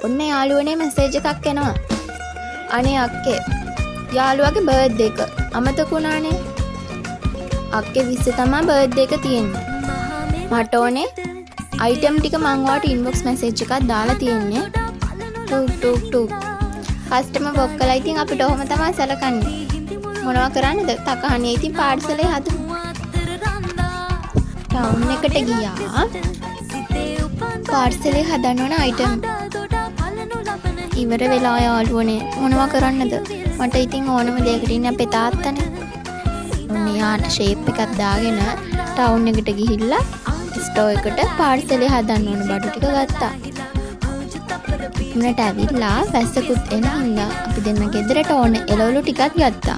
ඔන්න යාළුවනේ මැසේජ් එකක් එනවා. අනේ අක්කේ යාළුවාගේ බර්ත්ඩේ එක අමතක වුණානේ. අක්කේ 20 තමයි බර්ත්ඩේ එක තියෙන්නේ. මට ඕනේ අයිටම් ටික මං ඔයාලට ඉන්බොක්ස් මැසේජ් එකක් දාලා තියෙන්නේ. ටුක් කස්ටමර් බොක් කළා. ඉතින් අපිට ඔහොම තමයි සැලකන්නේ. මොනවා කරන්නද? තකහනේ ඉතින් පාර්සලේ හදමු. ටවුන් එකට ගියා. පාර්සලේ හදන්න ඕන අයිටම් ඉවර වෙලා යාළුවනේ. මොනවා කරන්නද? මට ඉතින් ඕනම දෙයකට ඉන්න අපේ තාත්තනේ. ඔන්න යාට ෂේප් එකක් දාගෙන ටවුන් එකට ගිහිල්ලා ස්ටෝර් එකට පාර්සලේ හදන්න ඕන බඩු ටික ගත්තා. උනට ඇවිල්ලා වැස්සකුත් එන හින්දා අපි දෙන්න ගෙදරට ඕන එළවලු ටිකක් ගත්තා.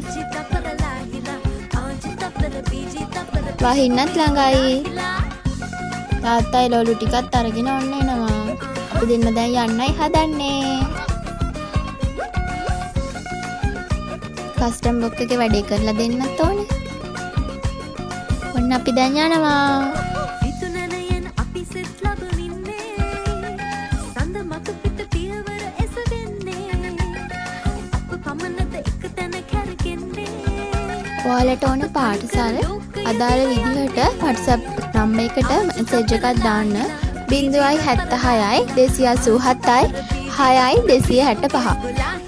වහින්නත් ළඟයි. තාත්තා එළවලු ටිකත් අරගෙන ඔන්න එනවා. අපි දෙන්න දැන් යන්නයි හදන්නේ. කස්ටම් බොක් එකේ වැඩේ කරලා දෙන්නත් ඕනේ. ඔන්න අපි දැන් යනවා. ඔයාලට ඕන පාඨශාල අදාළ විදිහට WhatsApp නම්බර් එකට මැසේජ් එකක් දාන්න 076 287 6265 076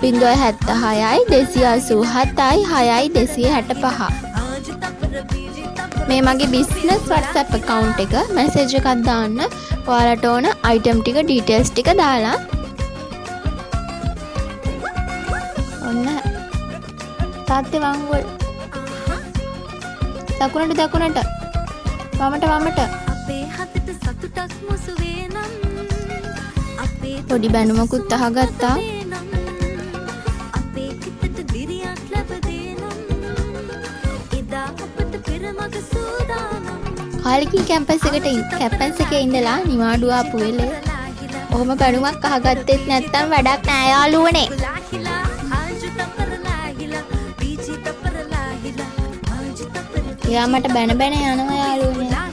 287 6265 මේ මගේ බිස්නස් WhatsApp account එක මැසේජ් එකක් දාන්න. ඔයාලට ඕන item ටික details ටික දාලා ඔන්න තාත්තේ වංගුවල් දකුණට වමට පොඩි බැනුමකුත් අහගත්තා. කාලෙකින් කැම්පස් එකේ ඉඳලා නිවාඩු ආපු වෙලේ ඔහොම බැනුමක් අහගත්තෙත් නැත්තම් වැඩක් නෑ යාළුවනේ. එයා මට බැන යනවා යාළුවනේ.